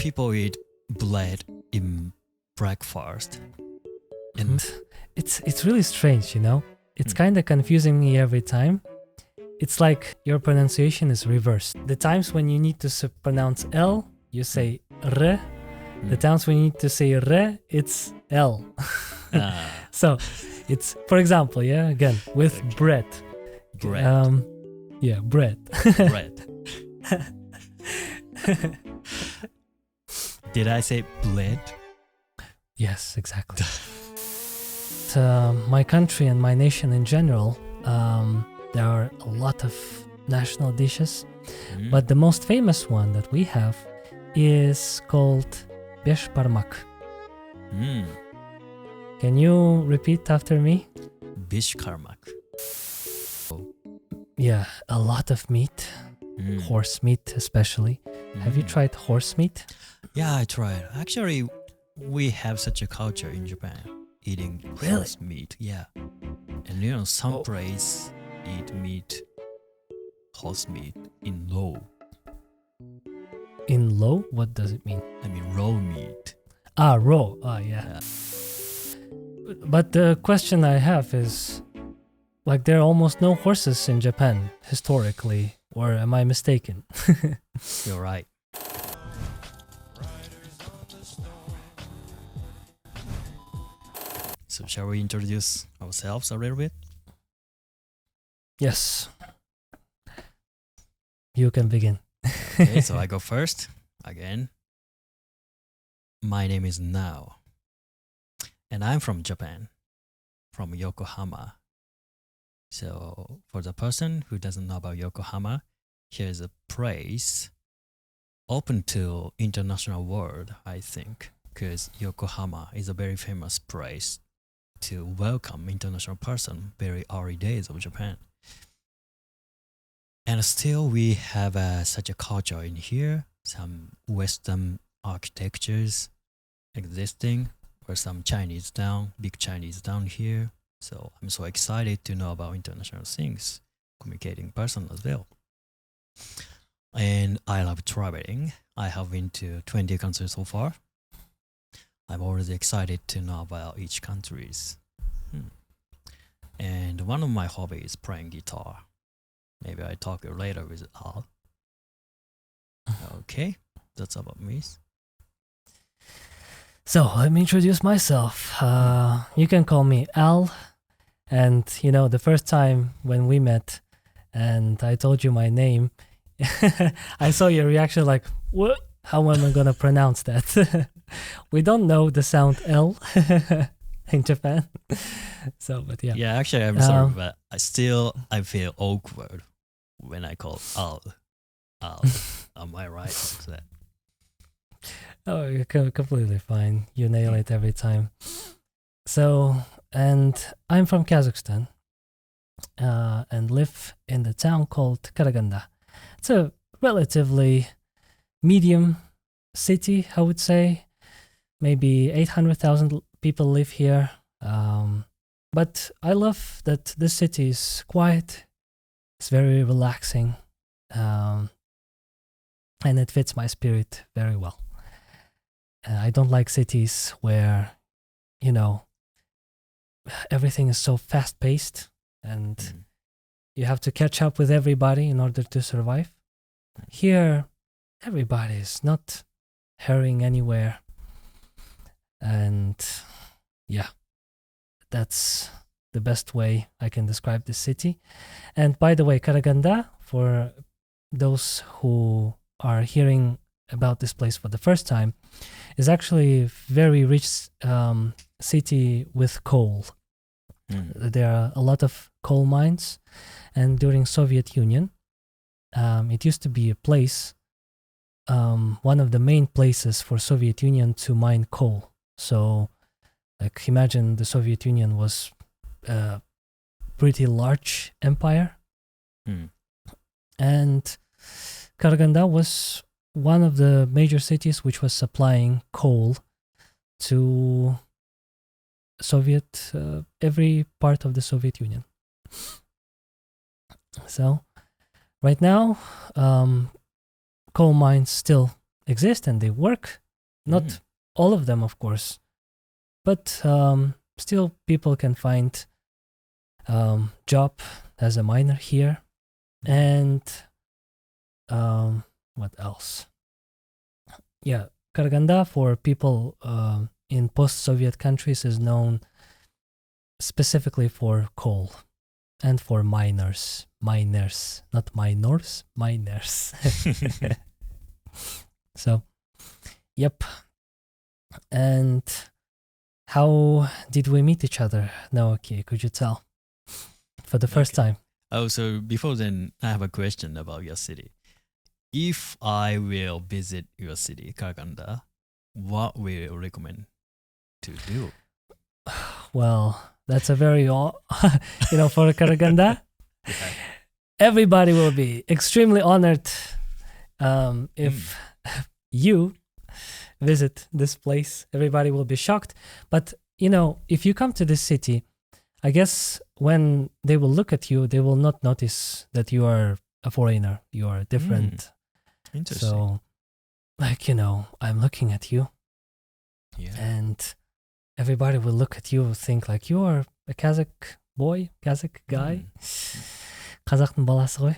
people eat bread in breakfast. And It's really strange, you know? It's kind of confusing me every time. It's like your pronunciation is reversed. The times when you need to pronounce L, you say R. The times when you need to say R, it's L. So, it's, for example, again, with bread. bread. Bread. Bread. Did I say bread? Yes, exactly. My country and my nation in general, there are a lot of national dishes, but the most famous one that we have is called Beshbarmak. Can you repeat after me? Beshbarmak. Yeah, a lot of meat, horse meat especially. Have you tried horse meat? Yeah, I tried. Actually, we have such a culture in Japan, eating horse meat. Yeah. And you know, some place eat horse meat in raw. In low? What does it mean? I mean raw meat. Raw. Yeah. But the question I have is, like, there are almost no horses in Japan historically, or am I mistaken? You're right. So shall we introduce ourselves a little bit? Yes. You can begin. Okay, so I go first again. My name is Nao, and I'm from Japan, from Yokohama. So for the person who doesn't know about Yokohama, here's a place open to international world, I think, because Yokohama is a very famous place to welcome international person very early days of Japan. And still we have such a culture in here, some Western architectures existing, or some Chinese town, big Chinese town here. So I'm so excited to know about international things, communicating person as well. And I love traveling. I have been to 20 countries so far. I'm always excited to know about each countries. And one of my hobbies is playing guitar. Maybe I talk later with Al. Okay, that's about me. So let me introduce myself. You can call me Al. And you know, the first time when we met and I told you my name, I saw your reaction like, what? How am I going to pronounce that? We don't know the sound L in Japan. So, but yeah. Yeah, actually, I'm sorry, but I feel awkward when I call Al. Al. Am I right? Like that? Oh, you're completely fine. You nail it every time. So, and I'm from Kazakhstan and live in the town called Karaganda. It's a relatively medium city, I would say. Maybe 800,000 people live here. But I love that this city is quiet. It's very relaxing. And it fits my spirit very well. I don't like cities where, you know, everything is so fast-paced and you have to catch up with everybody in order to survive. Here, everybody is not hurrying anywhere. And yeah, that's the best way I can describe this city. And by the way, Karaganda, for those who are hearing about this place for the first time, is actually a very rich city with coal. There are a lot of coal mines, and during Soviet Union, it used to be a place, one of the main places for Soviet Union to mine coal. So, like, imagine the Soviet Union was a pretty large empire, and Karaganda was one of the major cities which was supplying coal to Soviet, every part of the Soviet Union. So, right now, coal mines still exist and they work. Not all of them, of course, but still people can find job as a miner here. And what else? Yeah, Karaganda for people in post-Soviet countries is known specifically for coal and for miners, not minors, miners. So, yep. And how did we meet each other, Naoki? Could you tell? For the first time. Oh, so before then, I have a question about your city. If I will visit your city, Karaganda, what will you recommend to do? Well, that's a very, for Karaganda, everybody will be extremely honored if you visit this place. Everybody will be shocked. But, if you come to this city, I guess when they will look at you, they will not notice that you are a foreigner. You are different. Interesting. So, I'm looking at you. Yeah. And everybody will look at you and think like you are a Kazakh boy, Kazakh guy. Kazakh'ın balası ғой.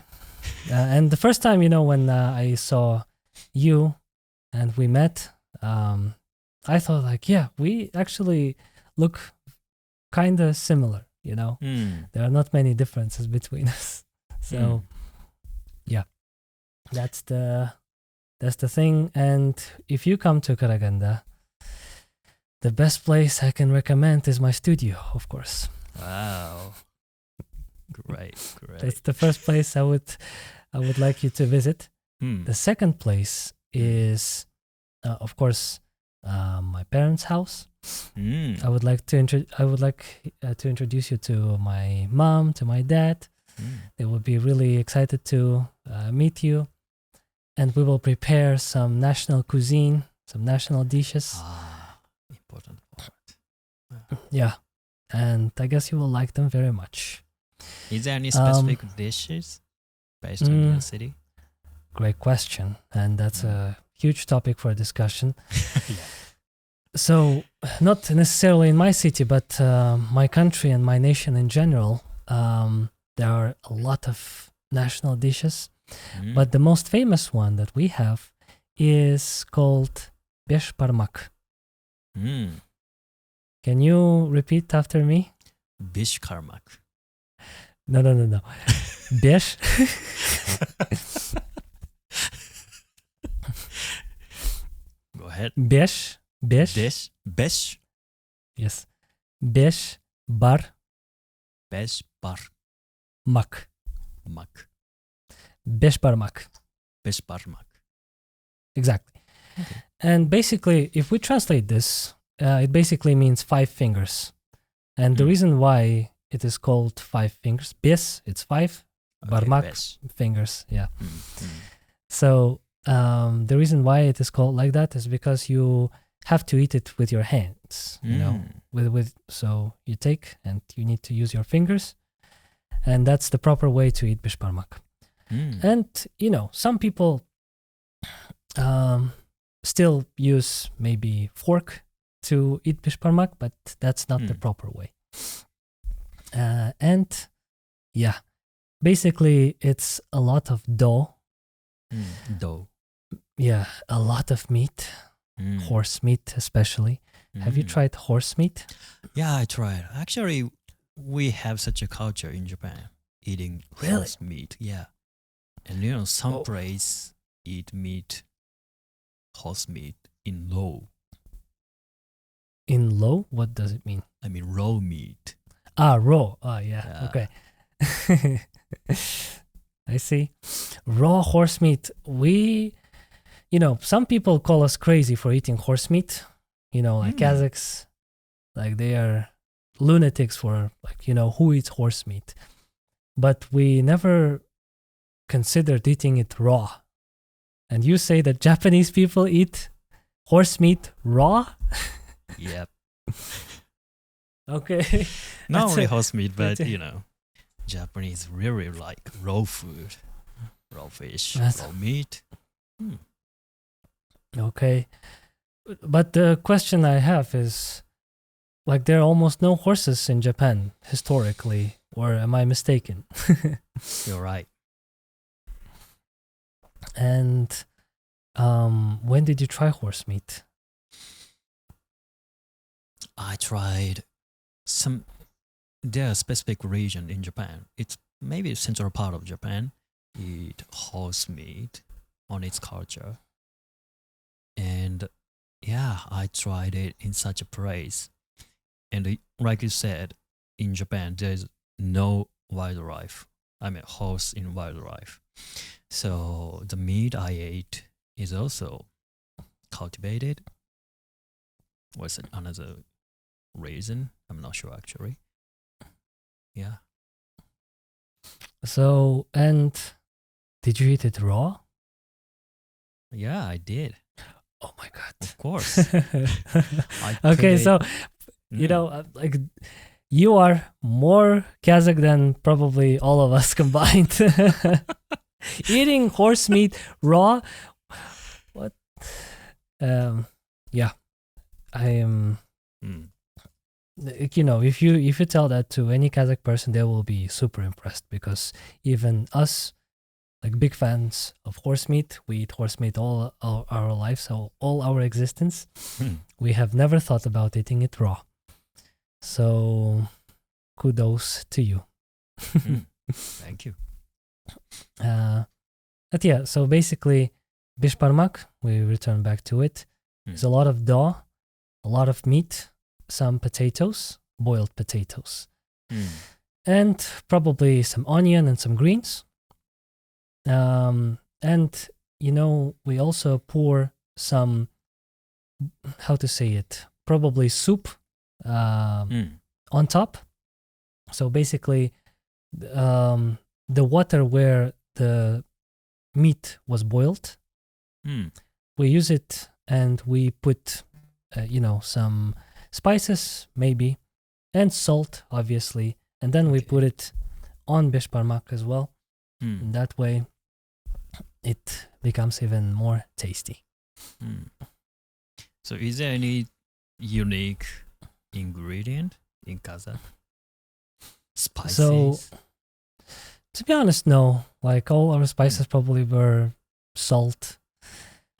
And the first time, when I saw you and we met, I thought like, yeah, we actually look kind of similar, There are not many differences between us. So, yeah, that's the thing. And if you come to Karaganda, the best place I can recommend is my studio, of course. Wow. Great. That's the first place I would like you to visit. The second place is, of course, my parents' house. I would like to introduce you to my mom, to my dad. They will be really excited to meet you, and we will prepare some national cuisine, some national dishes. Important part. Yeah, and I guess you will like them very much. Is there any specific dishes based on your city? Great question, and that's a huge topic for discussion. So, not necessarily in my city, but my country and my nation in general, there are a lot of national dishes. But the most famous one that we have is called Beshbarmak. Can you repeat after me? Beshbarmak. No. Besh. Go ahead. Besh. Besh. Yes. Beshbarmak. Beshbarmak. Exactly. Okay. And basically, if we translate this, it basically means 5 fingers. And the reason why it is called 5 fingers, Bes, it's 5, Barmak, fingers, yeah. So the reason why it is called like that is because you have to eat it with your hands, so you take and you need to use your fingers, and that's the proper way to eat Beshbarmak. And, some people still use maybe fork to eat Beshbarmak, but that's not the proper way. And yeah, basically it's a lot of dough. Dough. Yeah, a lot of meat, horse meat especially. Have you tried horse meat? Yeah, I tried. Actually, we have such a culture in Japan, eating horse meat. Yeah. And some place eat horse meat in raw. In low? What does it mean? I mean raw meat. Raw. Yeah. Okay. I see. Raw horse meat. Some people call us crazy for eating horse meat. Like Kazakhs, like they are lunatics for who eats horse meat. But we never considered eating it raw. And you say that Japanese people eat horse meat raw? Yep. Okay. Not only horse meat, but Japanese really like raw food, raw fish, raw meat. Okay. But the question I have is, like, there are almost no horses in Japan historically, or am I mistaken? You're right. And when did you try horse meat? I tried some. There are specific region in Japan. It's maybe the central part of Japan. Eat horse meat on its culture, and yeah, I tried it in such a place. And like you said, in Japan, there's no wildlife. I mean, horse in wildlife. So the meat I ate is also cultivated. Was it another reason? I'm not sure actually. Yeah. So, and did you eat it raw? Yeah, I did. Oh my god. Of course. I Okay, could so eat- you know, like, you are more Kazakh than probably all of us combined. Eating horse meat raw? What? Yeah, I am. Mm. You know, if you tell that to any Kazakh person, they will be super impressed, because even us, like, big fans of horse meat, we eat horse meat all our lives, so all our existence, Mm. we have never thought about eating it raw. So, kudos to you. Mm. Thank you. But yeah, so basically, Beshbarmak, we return back to it. There's a lot of dough, a lot of meat, some potatoes, boiled potatoes, Mm. and probably some onion and some greens. And, you know, we also pour some, how to say it, probably soup Mm. on top. So basically, the water where the meat was boiled, Mm. we use it and we put, you know, some spices maybe, and salt, obviously. And then we Okay. put it on Beshbarmak as well. Mm. And that way it becomes even more tasty. Mm. So is there any unique ingredient in Kazakh? Spices? So, to be honest, no. Like, all our spices probably were salt,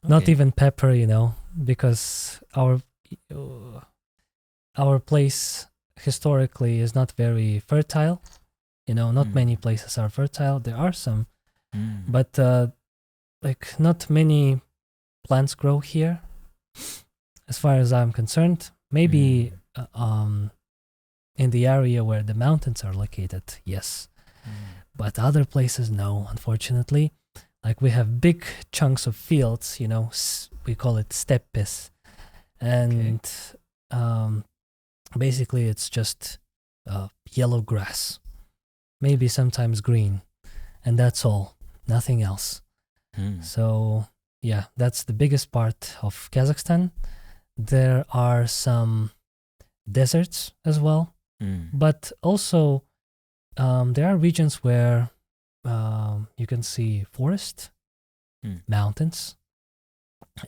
not Okay. even pepper, you know, because our place historically is not very fertile. You know, not many places are fertile. There are some, Mm. but like, not many plants grow here, as far as I'm concerned. Maybe in the area where the mountains are located, yes. But other places, no, unfortunately. Like, we have big chunks of fields, you know, we call it steppes. And basically it's just yellow grass, maybe sometimes green, and that's all, nothing else. Mm. So, yeah, that's the biggest part of Kazakhstan. There are some deserts as well, Mm. but also there are regions where you can see forest, mountains.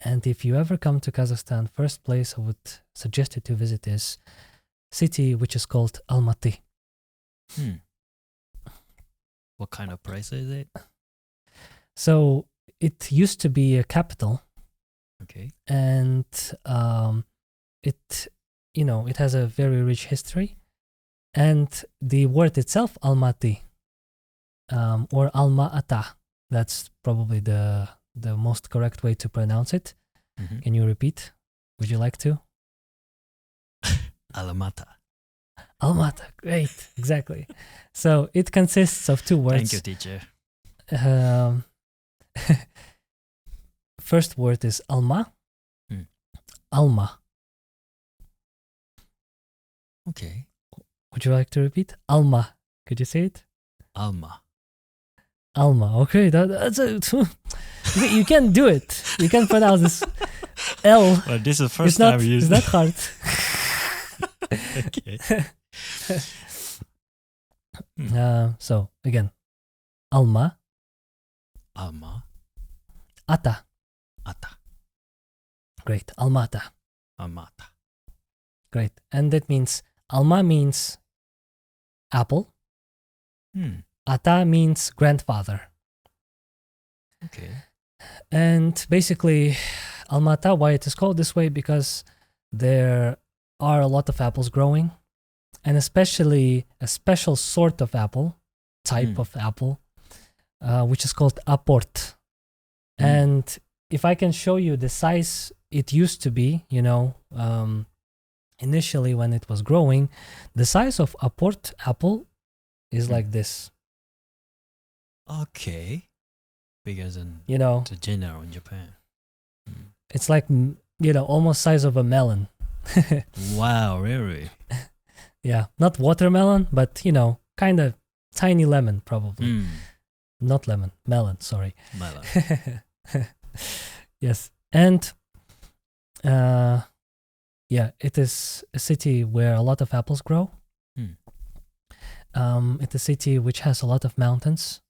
And if you ever come to Kazakhstan, first place I would suggest you to visit is city which is called Almaty. Mm. What kind of place is it? So it used to be a capital, Okay. and it, you know, it has a very rich history. And the word itself, Almaty, or Alma-Ata, that's probably the most correct way to pronounce it. Mm-hmm. Can you repeat? Would you like to? Alamata. Almata, great, exactly. So it consists of two words. Thank you, teacher. First word is Alma. Mm. Alma. Okay. Would you like to repeat? Alma. Could you say it? Alma. Alma. Okay, that's a. You can do it. You can pronounce this L. Well, this is the first It's not. time we It's use not hard. Okay. So again, Alma, Alma. Ata. Ata. Great. Almata. Almata. Great. And that means Alma means apple. Ata means grandfather. Okay. And basically, Almata, why it is called this way? Because there are a lot of apples growing, and especially a special sort of apple, type of apple, which is called aport. And if I can show you the size it used to be, initially when it was growing, the size of aport apple is like this. Okay. Bigger than the general in Japan. It's like, almost size of a melon. Wow, really? Yeah, not watermelon, but, kind of tiny lemon, probably. Not lemon, melon, sorry. Melon. Yes. And, it is a city where a lot of apples grow. It's a city which has a lot of mountains,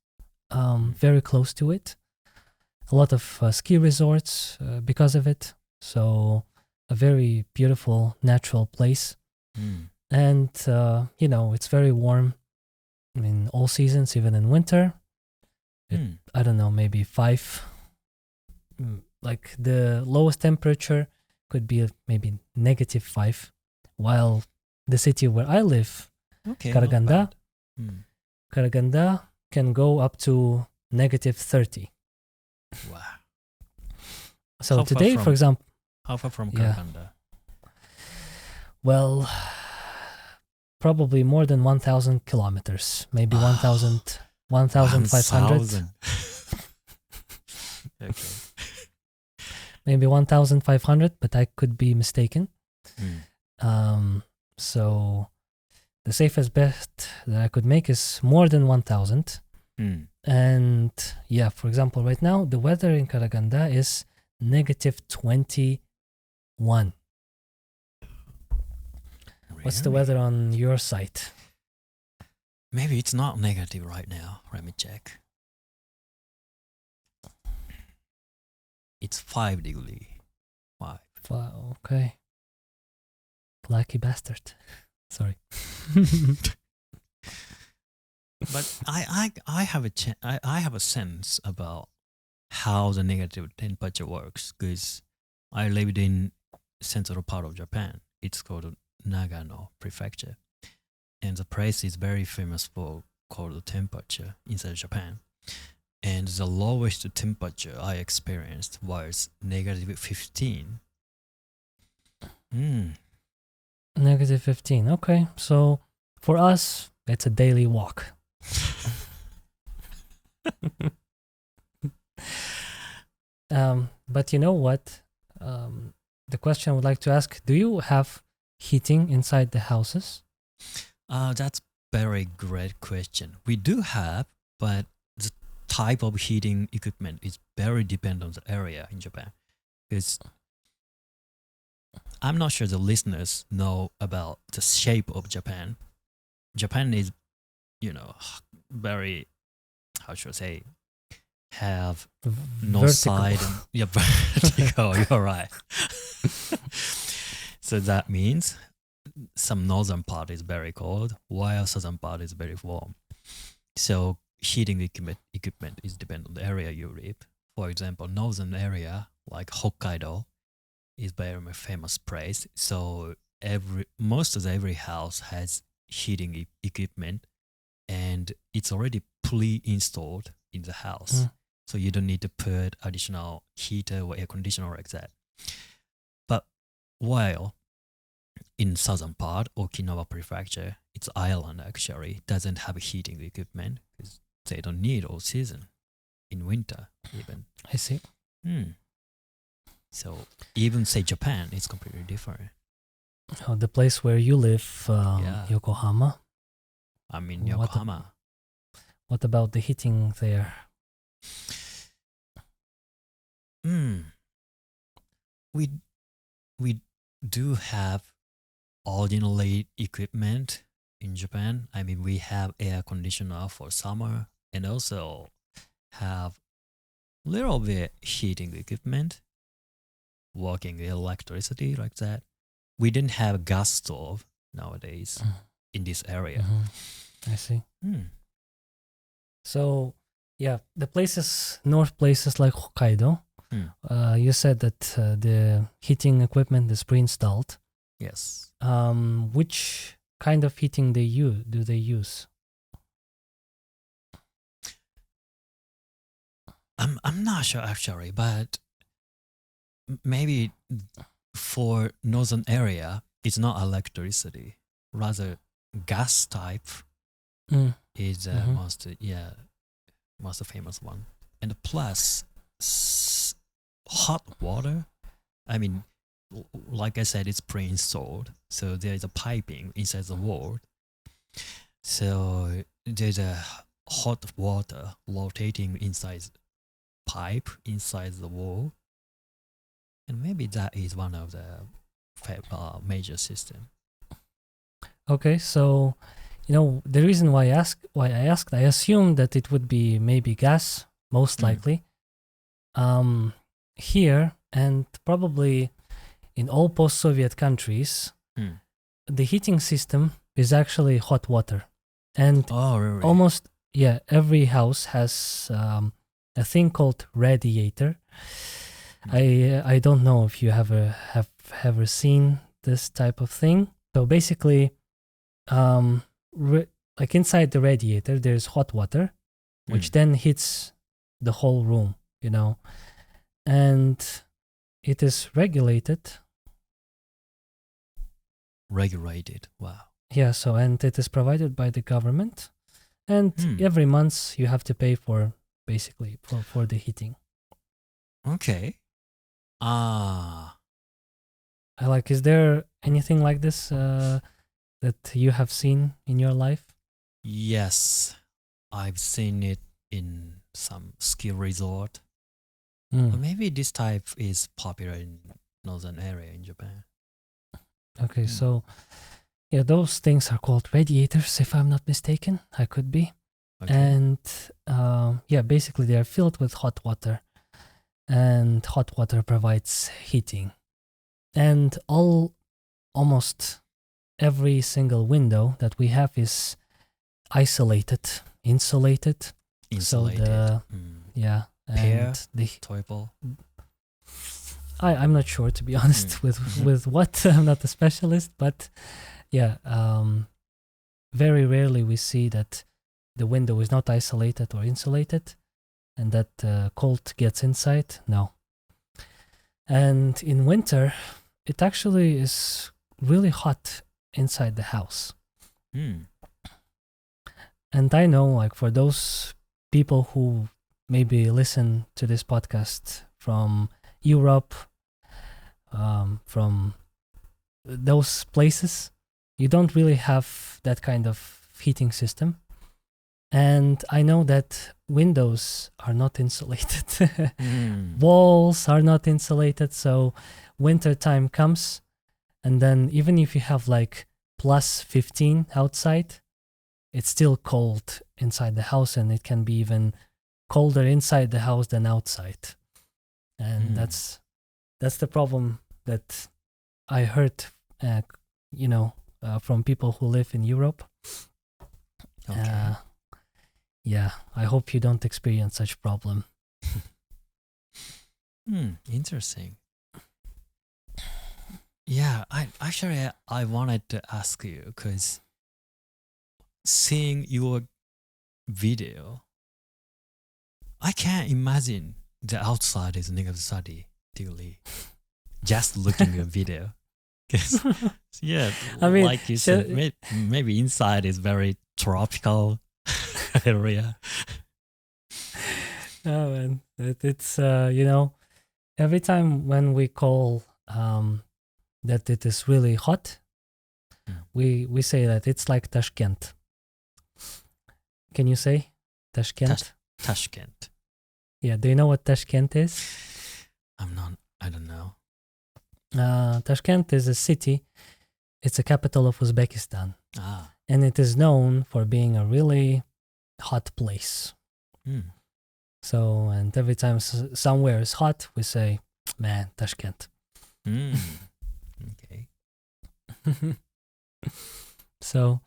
very close to it. A lot of ski resorts because of it. So a very beautiful natural place. And, it's very warm in all seasons, even in winter. I don't know, maybe 5. Like the lowest temperature could be maybe -5. While the city where I live, Karaganda can go up to -30. Wow. So How today, for example... How far from Karaganda? Well, probably more than 1,000 kilometers. Maybe 1,500. 1,000. Okay. Maybe 1,500, but I could be mistaken. So the safest bet that I could make is more than 1,000. And for example, right now, the weather in Karaganda is -21. Really? What's the weather on your site? Maybe it's not negative right now. Let me check. It's 5 degrees. 5. Wow, okay. Lucky bastard. Sorry. But I have a sense about how the negative temperature works because I lived in central part of Japan. It's called Nagano Prefecture, and the place is very famous for cold temperature inside Japan. And the lowest temperature I experienced was -15. -15. Okay, so for us, it's a daily walk. But you know what? The question I would like to ask, do you have heating inside the houses? That's very great question. We do have, but the type of heating equipment is very dependent on the area in Japan. Because I'm not sure the listeners know about the shape of Japan. Japan is, very, how should I say, have no Vertical. side. Yeah, vertical, you're right. So that means some northern part is very cold, while southern part is very warm. So heating equipment is dependent on the area you live. For example, northern area like Hokkaido is very famous place. So most of every house has heating equipment, and it's already pre-installed in the house. So you don't need to put additional heater or air conditioner like that. But while in southern part, Okinawa Prefecture, it's island actually, doesn't have heating equipment because they don't need all season, in winter even. I see. So even say Japan, it's completely different. Oh, the place where you live, Yokohama. I'm in Yokohama. What about the heating there? We do have ordinary equipment in Japan. I mean, we have air conditioner for summer and also have little bit heating equipment. working electricity like that. We didn't have gas stove nowadays in this area. I see. Hmm. So, yeah, the places, north places like Hokkaido, you said that the heating equipment is pre-installed. Yes. Which kind of heating do they use? I'm not sure actually, but maybe for northern area, it's not electricity, rather gas type is most famous one. And plus hot water. I mean, like I said, it's pre-installed, so there is a piping inside the wall. So there's a hot water rotating inside pipe inside the wall, and maybe that is one of the major system. Okay, so the reason why I asked, I assumed that it would be maybe gas, most likely. Here and probably in all post-Soviet countries, the heating system is actually hot water, and really? almost every house has a thing called radiator. I don't know if you have ever seen this type of thing. So basically, like inside the radiator, there's hot water, which then heats the whole room, and it is regulated. Regulated. Wow. Yeah. So and it is provided by the government, and every month you have to pay for basically for the heating. Okay. Is there anything like this that you have seen in your life? Yes, I've seen it in some ski resort. Or maybe this type is popular in northern area in Japan. Okay, so those things are called radiators, if I'm not mistaken. I could be. Okay. And basically they are filled with hot water, and hot water provides heating. And almost every single window that we have is insulated. So Pair, Teufel. I'm not sure, to be honest, with what. I'm not a specialist, but very rarely we see that the window is not isolated or insulated and that cold gets inside. No. And in winter, it actually is really hot inside the house. And I know, like, for those people who maybe listen to this podcast from Europe, from those places, you don't really have that kind of heating system. And I know that windows are not insulated. Walls are not insulated. So winter time comes, and then even if you have like plus 15 outside, it's still cold inside the house, and it can be even colder inside the house than outside. And that's the problem that I heard, from people who live in Europe. Okay. I hope you don't experience such problem. Interesting. Yeah, I wanted to ask you, because seeing your video, I can't imagine the outside is negatively just looking at video. I mean, like you said, maybe inside is very tropical area. Oh man, it's every time when we call that it is really hot, we say that it's like Tashkent. Can you say Tashkent? Tashkent. Yeah, do you know what Tashkent is? I don't know. Tashkent is a city. It's a capital of Uzbekistan. And it is known for being a really hot place. So, and every time somewhere is hot, we say, man, Tashkent. Hmm. Okay. So,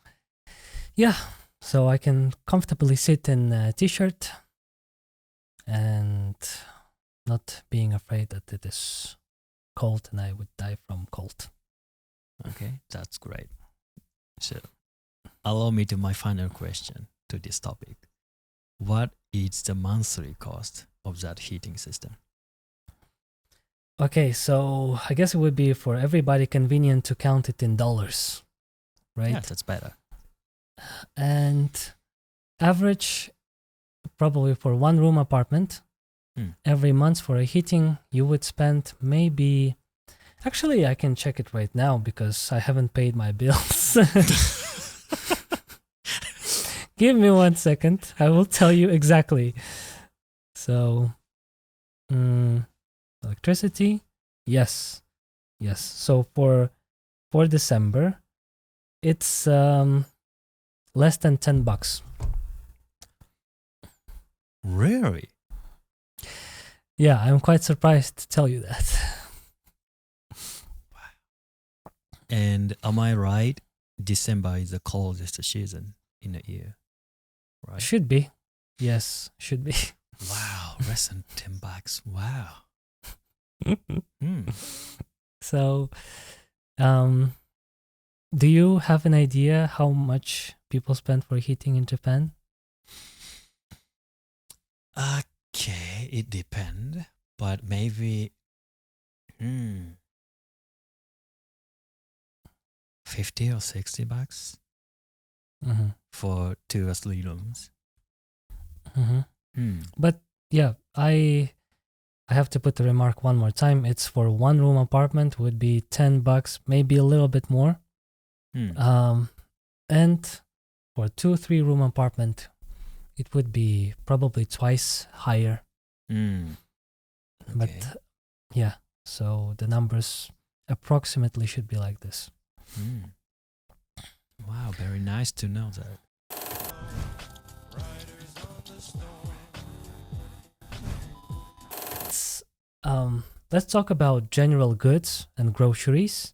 yeah. So I can comfortably sit in a t-shirt and not being afraid that it is cold and I would die from cold. Okay, that's great. So, allow me to my final question to this topic. What is the monthly cost of that heating system? Okay, so I guess it would be for everybody convenient to count it in dollars, right? Yeah, that's better. And average, probably for one room apartment, every month for a heating, you would spend maybe. Actually, I can check it right now because I haven't paid my bills. Give me 1 second. I will tell you exactly. So, electricity, yes. So for December, it's less than $10. Really? Yeah, I'm quite surprised to tell you that. And am I right? December is the coldest season in a year, right? Should be. Yes, should be. Wow, less than $10. Wow. So, do you have an idea how much people spend for heating in Japan? Okay, it depends, but maybe 50 or $60 for 2 or 3 rooms. But yeah, I have to put the remark one more time. It's for one room apartment would be $10, maybe a little bit more. And for 2-3 room apartment, it would be probably twice higher. Okay. But yeah, so the numbers approximately should be like this. Wow, very nice to know that. Let's talk about general goods and groceries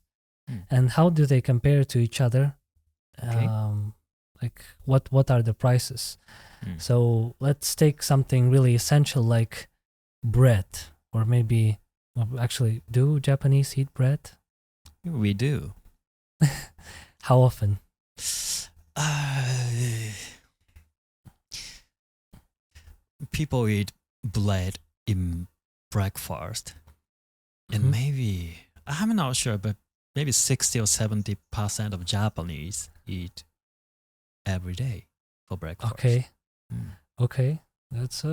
and how do they compare to each other. Okay. Like what are the prices? So let's take something really essential like bread, or maybe actually, do Japanese eat bread? We do. How often? People eat bread in breakfast, and maybe, I'm not sure, but maybe 60 or 70% of Japanese eat every day for breakfast. Okay, that's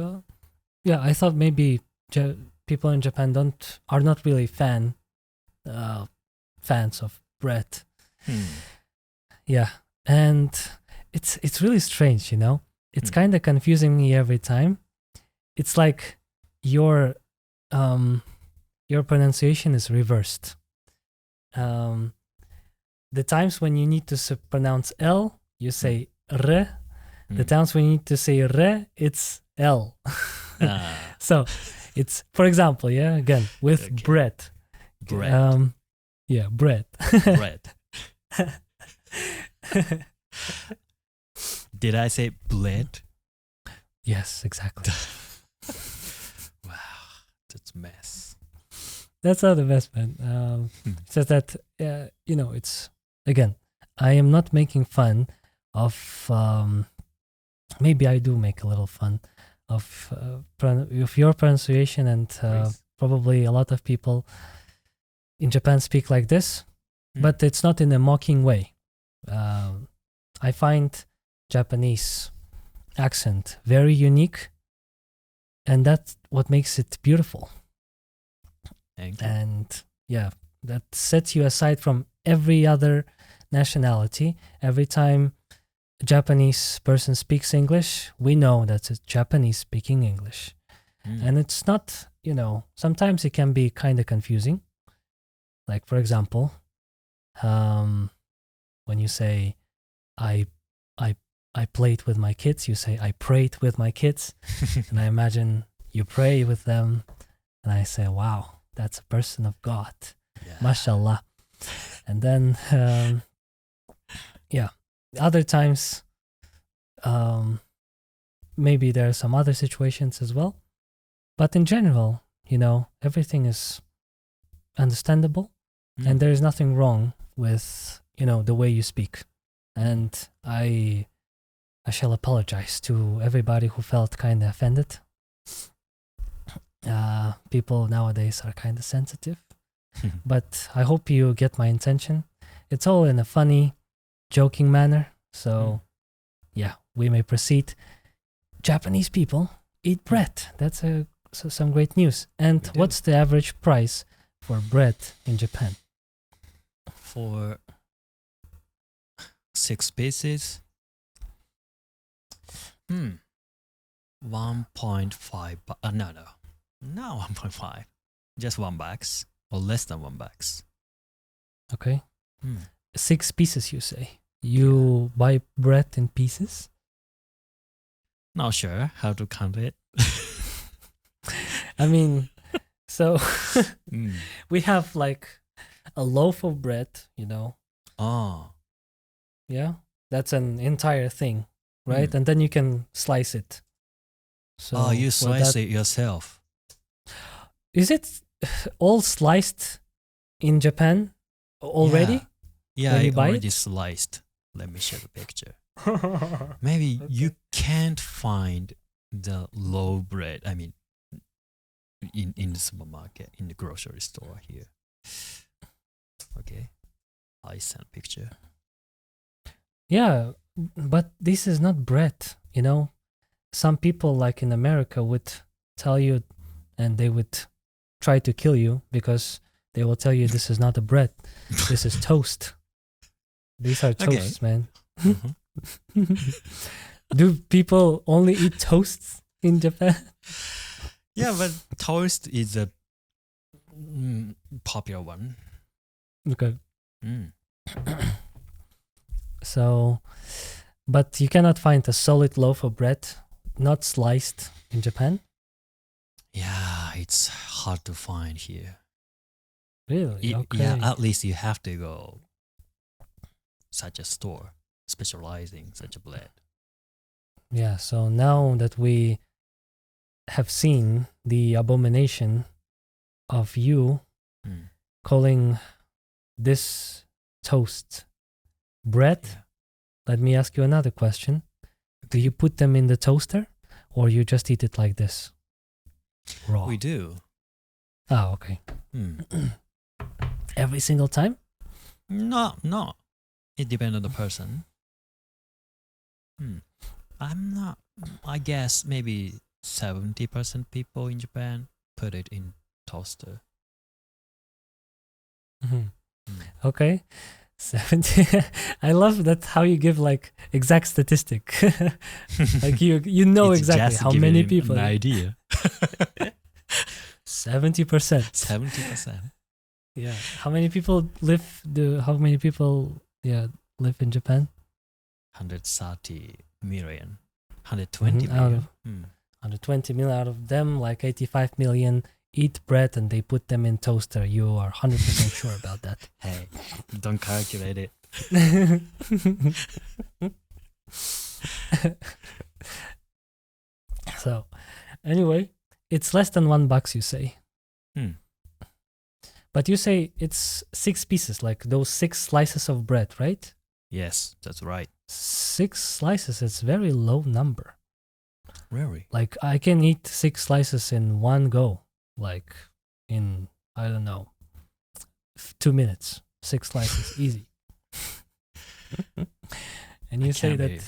yeah. I thought maybe people in Japan are not really fans of bread. Yeah, and it's really strange, you know. It's kind of confusing me every time. It's like your pronunciation is reversed. The times when you need to pronounce L, you say R. The times when you need to say R, it's L. So it's, for example, yeah, again, with bread. Bread. Yeah, bread. Bread. Did I say bread? Yes, exactly. Wow, that's a mess. That's not the best, man. It's just that, you know, it's, again, I am not making fun of, maybe I do make a little fun of your pronunciation, and probably a lot of people in Japan speak like this, but it's not in a mocking way. I find Japanese accent very unique, and that's what makes it beautiful. Thank you. And yeah, that sets you aside from every other nationality. Every time a Japanese person speaks English, we know that's a Japanese speaking English. And it's not, you know, sometimes it can be kind of confusing. Like, for example, when you say, I played with my kids, you say, I prayed with my kids. And I imagine you pray with them. And I say, wow, that's a person of God. Yeah. Mashallah. And then, other times, maybe there are some other situations as well. But in general, everything is understandable, and there is nothing wrong with, the way you speak. And I shall apologize to everybody who felt kind of offended. People nowadays are kind of sensitive, but I hope you get my intention. It's all in a funny, joking manner. So, we may proceed. Japanese people eat bread. That's some great news. And what's the average price for bread in Japan? For 6 pieces, 1.5. No, not 1.5. Just $1 or less than $1. Okay. 6 pieces, you say? You buy bread in pieces? Not sure how to count it. I mean, so we have like a loaf of bread, Oh. Yeah, that's an entire thing, right? And then you can slice it. So you slice it yourself. Is it all sliced in Japan already? Yeah, when you I buy already it? sliced. Let me show the picture. Maybe you can't find the low bread. I mean, in the supermarket, in the grocery store here. Okay, I sent picture. Yeah, but this is not bread, Some people, like in America, would tell you, and they would try to kill you because they will tell you this is not a bread, this is toast. These are toasts, man. Do people only eat toasts in Japan? Yeah, but toast is a popular one. Okay. So, but you cannot find a solid loaf of bread, not sliced, in Japan? Yeah, it's hard to find here. Really? Okay. Yeah, at least you have to go such a store specializing such a bread. Yeah, so now that we have seen the abomination of you calling this toast bread, let me ask you another question. Do you put them in the toaster or you just eat it like this? Raw. We do. Oh, okay. Every single time? No. It depends on the person. I guess maybe 70% people in Japan put it in toaster. Okay. 70. I love that how you give like exact statistic. Like you know It's exactly just how giving many him people. An idea. 70%. 70%. Yeah. How many people live live in Japan? 130 million. 120 Out million. of 120 million out of them, like 85 million eat bread and they put them in toaster. You are 100% sure about that. Hey, don't calculate it. So, anyway, it's less than $1, you say. But you say it's 6 pieces, like those 6 slices of bread, right? Yes, that's right. 6 slices is very low number. Really? Like I can eat 6 slices in one go, like in, I don't know, 2 minutes. 6 slices, easy. And you say that,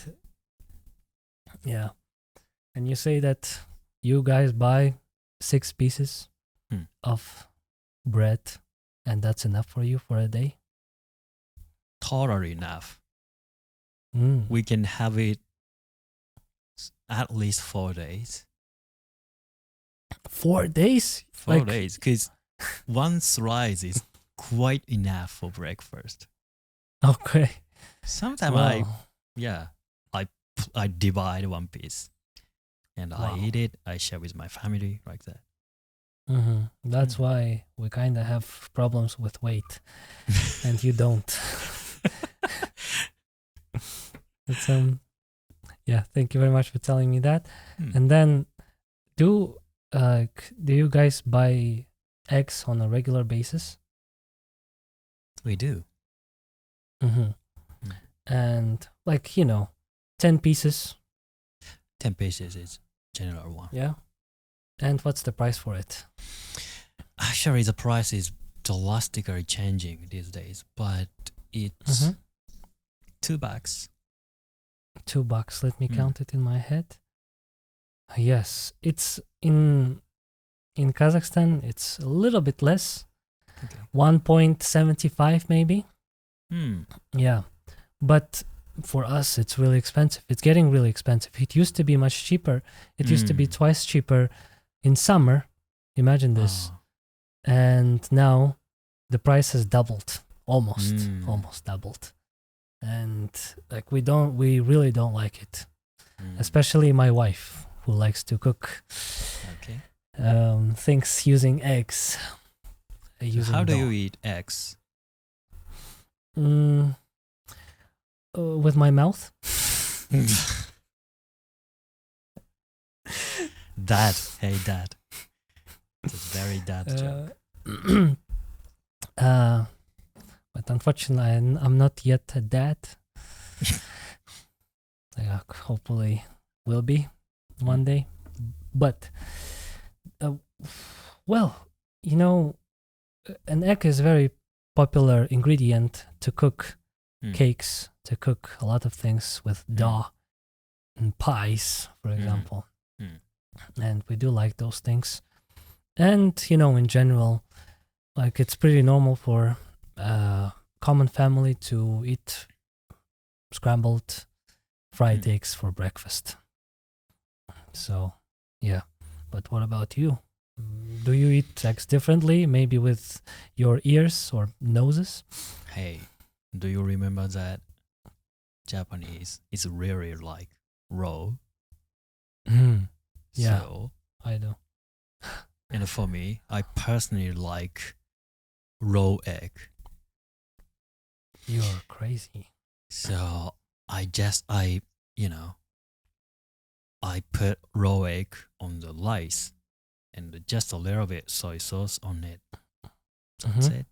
and you say that you guys buy 6 pieces of bread and that's enough for you for a day? Totally enough. We can have it at least 4 days. 4 days? 4 days, because one slice is quite enough for breakfast. Okay. Sometimes I divide one piece and I eat it. I share with my family like that. That's why we kind of have problems with weight, and you don't. It's yeah. Thank you very much for telling me that. And then, do you guys buy eggs on a regular basis? We do. And 10 pieces. 10 pieces is general one. Yeah. And what's the price for it? Actually, the price is drastically changing these days, but it's $2. $2. Let me count it in my head. Yes, it's in Kazakhstan. It's a little bit less. Okay. 1.75 maybe. Yeah, but for us, it's really expensive. It's getting really expensive. It used to be much cheaper. It used to be twice cheaper in summer. Imagine this. And now the price has doubled, almost doubled. And we really don't like it. Especially my wife, who likes to cook things using eggs. How do you eat eggs? With my mouth. Hey dad. It's a very dad joke. But unfortunately, I'm not yet a dad. Hopefully will be one day. But, an egg is a very popular ingredient to cook cakes, to cook a lot of things with dough and pies, for example. And we do like those things. And, in general, it's pretty normal for a common family to eat scrambled fried eggs for breakfast. So, yeah. But what about you? Do you eat eggs differently, maybe with your ears or noses? Hey, do you remember that Japanese is really like raw? Yeah, so, I do. And for me, I personally like raw egg. You're crazy. So I put raw egg on the lice and just a little bit soy sauce on it. That's it.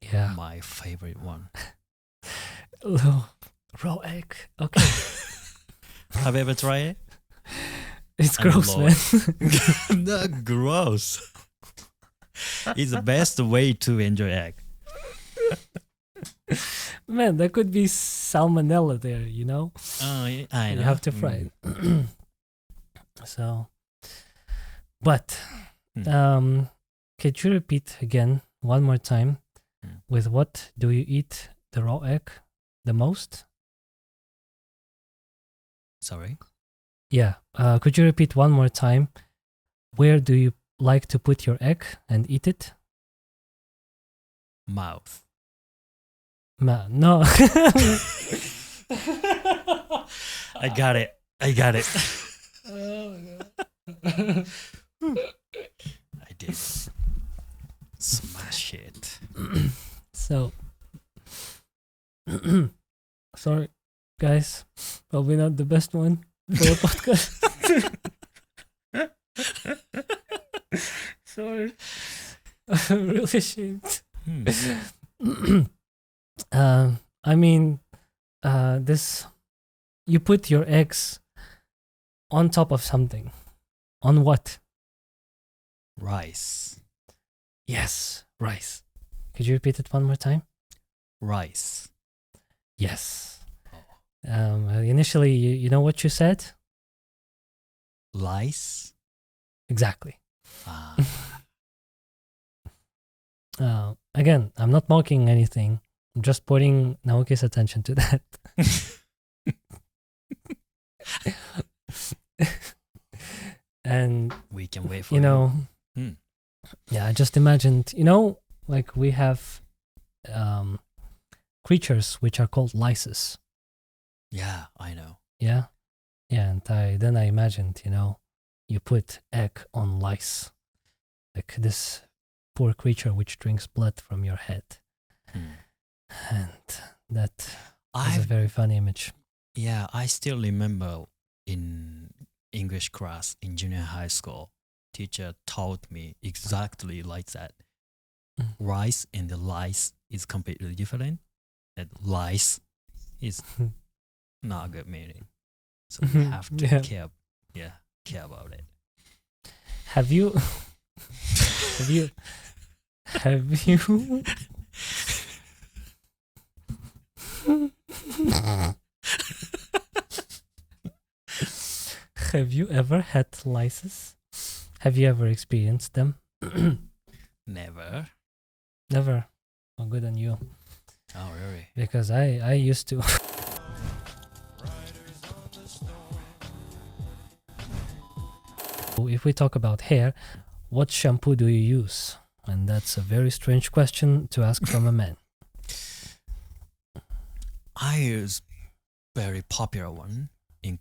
Yeah. My favorite one. Raw egg. Okay. Have you ever tried it? It's gross, man. Not gross. It's the best way to enjoy egg. Man, there could be salmonella there, you know? Oh, yeah, I know. You have to fry it. So, but, could you repeat again one more time? With what do you eat the raw egg the most? Sorry? Yeah. Could you repeat one more time? Where do you like to put your egg and eat it? Mouth. No. I got it. Oh my god. I did. Smash it. So, sorry, guys. Probably not the best one for a podcast. Sorry. I'm really ashamed. I mean, this, you put your eggs on top of something. On what? Rice. Yes, rice. Could you repeat it one more time? Rice. Yes. Initially, you know what you said? Lice? Exactly. Again, I'm not mocking anything. I'm just putting Naoki's attention to that. And we can wait for yeah, I just imagined, like we have creatures which are called lices. Yeah, I know. Yeah, and then I imagined, you put egg on lice. like this poor creature which drinks blood from your head. And that is a very funny image. Yeah, I still remember in English class in junior high school, teacher taught me exactly like that. Rice and the lice is completely different. That lice is not a good meaning. So you have to care about it. Have you have you ever had lices? Have you ever experienced them? Never. Never. Oh, good on you. Oh, really? Because I used to. If we talk about hair, what shampoo do you use? And that's a very strange question to ask from a man. I use very popular one in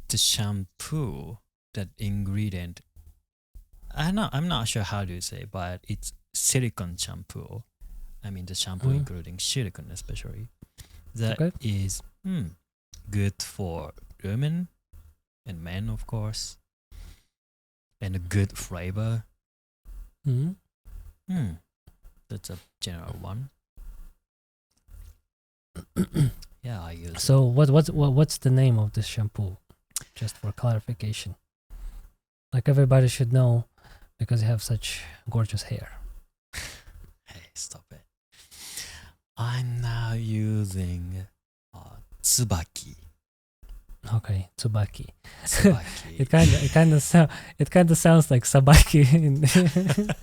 the shampoo. That ingredient, I'm not sure how to say, but it's silicone shampoo. I mean the shampoo including silicone especially. That is good for women and men, of course, and a good flavor. That's a general one. Yeah, I use. So what's the name of this shampoo? Just for clarification, like everybody should know, because you have such gorgeous hair. Hey, stop it! I'm now using Tsubaki. Okay, Tsubaki. Tsubaki. it kind of sounds like sabaki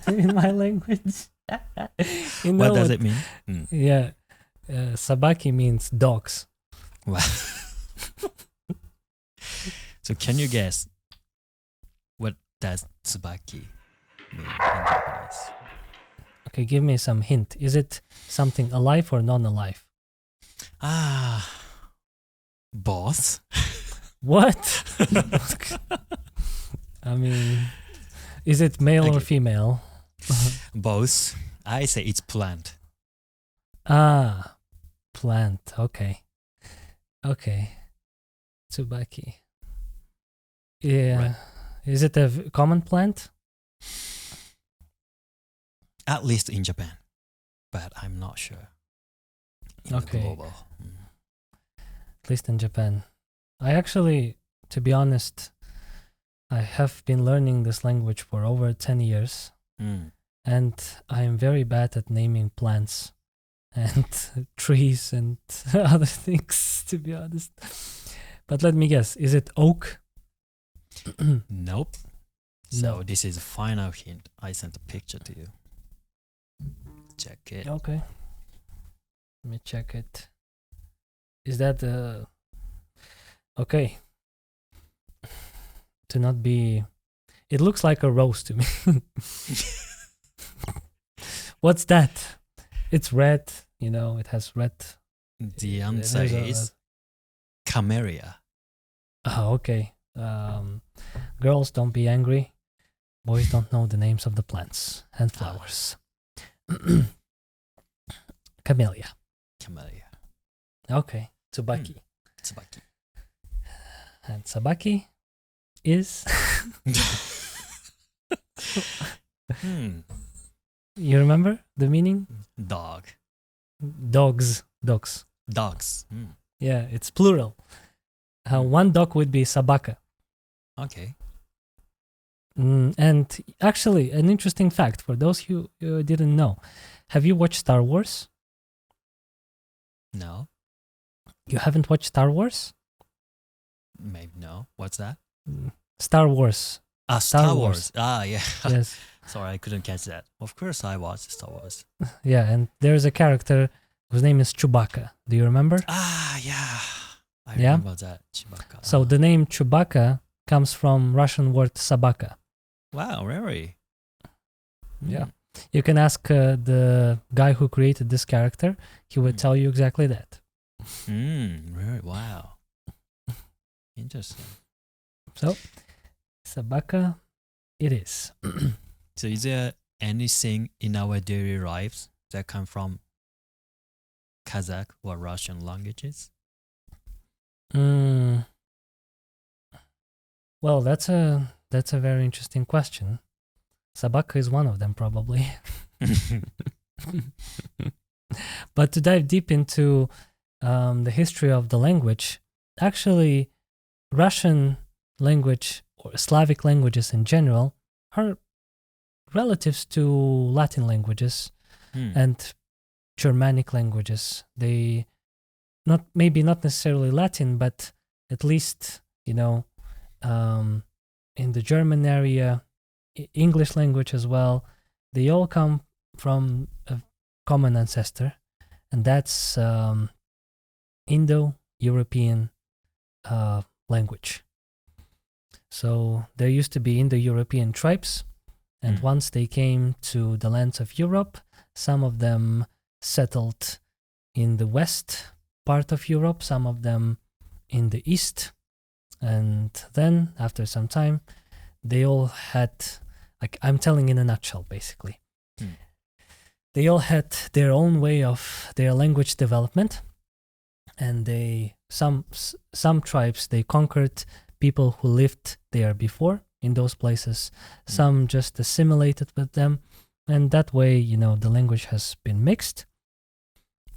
in my language. What does it mean? Yeah, sabaki means dogs. Wow. So can you guess what does Tsubaki mean in Japanese? Okay, give me some hint. Is it something alive or non-alive? Both. What? I mean, is it male or female? Both. I say it's plant. Plant. Okay. Tsubaki. Yeah. Right. Is it a common plant? At least in Japan, but I'm not sure. In the global. At least in Japan. I actually, to be honest, I have been learning this language for over 10 years. And I am very bad at naming plants and trees and other things, to be honest. But let me guess, is it oak? Nope. So this is a final hint. I sent a picture to you. Check it. Okay. Let me check it. Is that okay? To not be, it looks like a rose to me. What's that? It's red. It has red. The answer is camellia. Oh, okay. Girls, don't be angry. Boys don't know the names of the plants and flowers. Camellia. Okay. Tsubaki. And sabaki is... You remember the meaning? Dog. Dogs. Yeah, it's plural. One dog would be sabaka. Okay. And actually, an interesting fact for those who didn't know. Have you watched Star Wars? No. You haven't watched Star Wars? Maybe no. What's that? Star Wars. Star Wars. Yeah. Yes. Sorry, I couldn't catch that. Of course I watched Star Wars. Yeah, and there's a character whose name is Chewbacca. Do you remember? Yeah. I remember that. Chewbacca. So the name Chewbacca comes from Russian word sabaka. Wow, really? Yeah. You can ask the guy who created this character. He would tell you exactly that. Really? Wow. Interesting. So, sabaka it is. So is there anything in our daily lives that come from Kazakh or Russian languages? Mm, well, that's a very interesting question. Sabaka is one of them, probably. But to dive deep into the history of the language, actually, Russian language or Slavic languages in general are relatives to Latin languages and Germanic languages. They maybe not necessarily Latin, but at least, in the German area, English language as well, they all come from a common ancestor, and that's Indo-European language. So there used to be Indo-European tribes, and once they came to the lands of Europe, some of them settled in the west part of Europe, some of them in the east, and then after some time, they all had, like, I'm telling in a nutshell, basically. They all had their own way of their language development, and some tribes, they conquered people who lived there before in those places. Some just assimilated with them, and that way, the language has been mixed.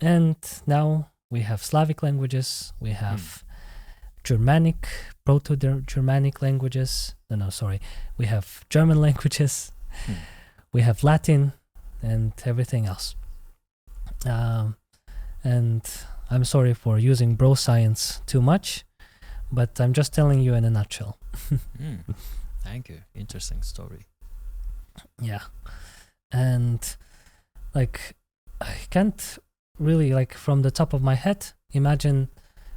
And now we have Slavic languages, we have Germanic, Proto-Germanic languages. We have German languages, we have Latin, and everything else. And I'm sorry for using bro science too much, but I'm just telling you in a nutshell. Thank you. Interesting story. Yeah. And like, I can't really, like, from the top of my head, imagine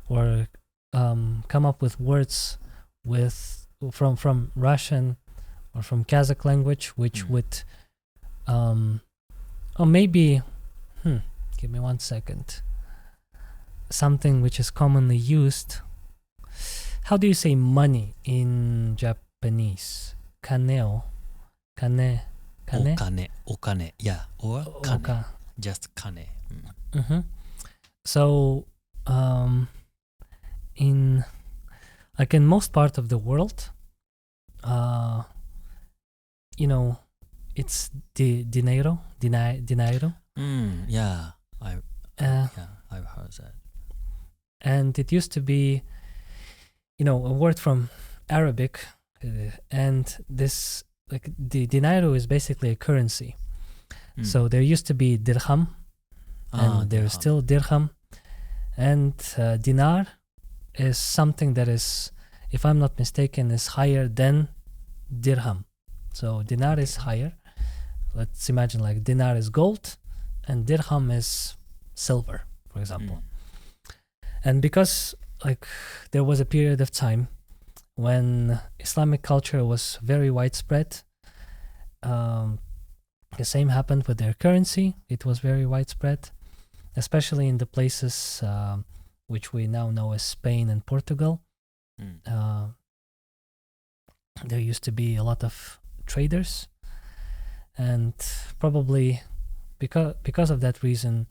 or come up with words from Russian or from Kazakh language, which would, or maybe, give me 1 second. Something which is commonly used. How do you say money in Japanese? Kaneo. Kane. Okane. Yeah. Or kane. Just kane. So, in most part of the world, it's dinero. Yeah. I've heard that. And it used to be, a word from Arabic, and this, like, the dinero is basically a currency. So there used to be dirham, and there's still dirham, and dinar is something that is, if I'm not mistaken, is higher than dirham. So dinar is higher. Let's imagine, like, dinar is gold and dirham is silver, for example. And because, like, there was a period of time when Islamic culture was very widespread, the same happened with their currency. It was very widespread, especially in the places which we now know as Spain and Portugal. There used to be a lot of traders, and probably because of that reason,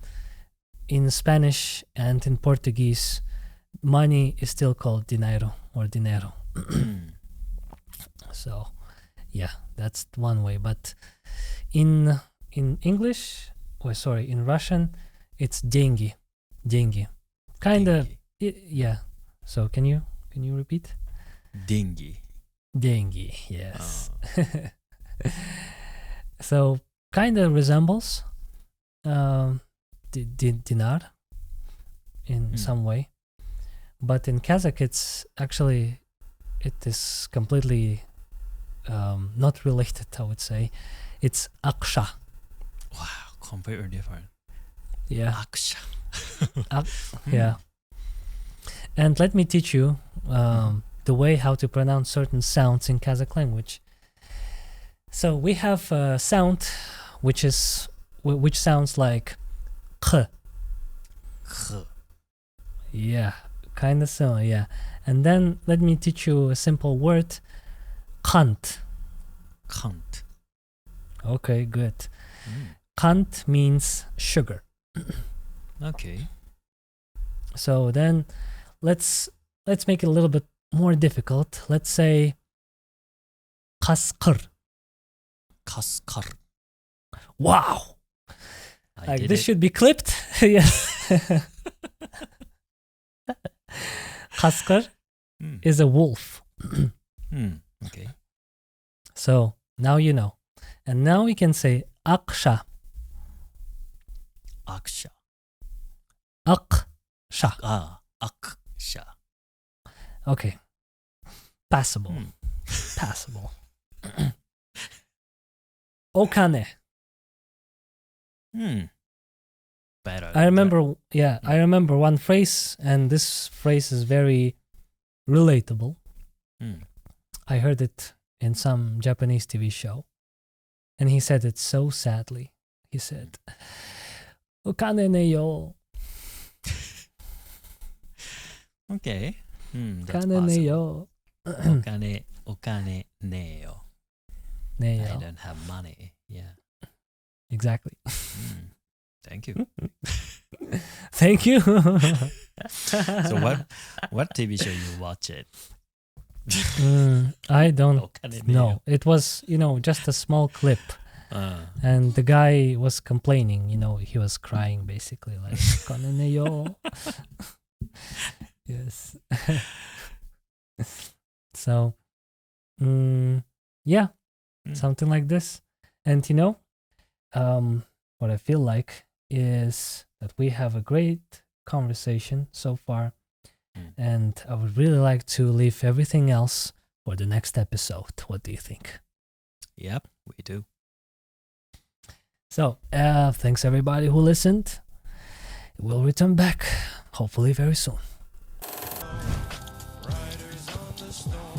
in Spanish and in Portuguese, money is still called dinero or dinero. So, yeah, that's one way. But in English, in Russian, it's деньги. Kind of, yeah. So can you repeat? Деньги. Деньги, yes. So kind of resembles dinar in some way, but in Kazakh it is completely not related, I would say. It's aksha. Wow, completely different. Yeah. Aksha. Yeah. And let me teach you the way how to pronounce certain sounds in Kazakh language. So we have a sound which sounds like k. Yeah, kind of so, yeah. And then let me teach you a simple word, kant. Okay, good. Mm. Kant means sugar. Okay. So then let's make it a little bit more difficult. Let's say qasqir. Kaskar. Wow. I Like did this it. should be clipped. Yes. Qasqir Mm. is a wolf. Okay. So now you know. And now we can say aqsha. Aksha. Aqsha. Aksha. Okay. Passable. Mm. Passable. Okane. Better. I remember, I remember one phrase, and this phrase is very relatable. Mm. I heard it in some Japanese TV show, and he said it so sadly. He said, "Okane ne yo, Okay. That's okane ne possible. yo, Okane neo. ne I yo." don't have money. Yeah. Exactly. Thank you. Thank you. So what TV show you watch it? I don't Okane know. neo. It was, just a small clip. Uh, And the guy was complaining, he was crying basically, like, "Okane ne yo." Yes. So, yeah, something like this. And what I feel like is that we have a great conversation so far, and I would really like to leave everything else for the next episode. What do you think? Yep, we do. So, thanks everybody who listened. We'll return back, hopefully very soon. Riders on the storm.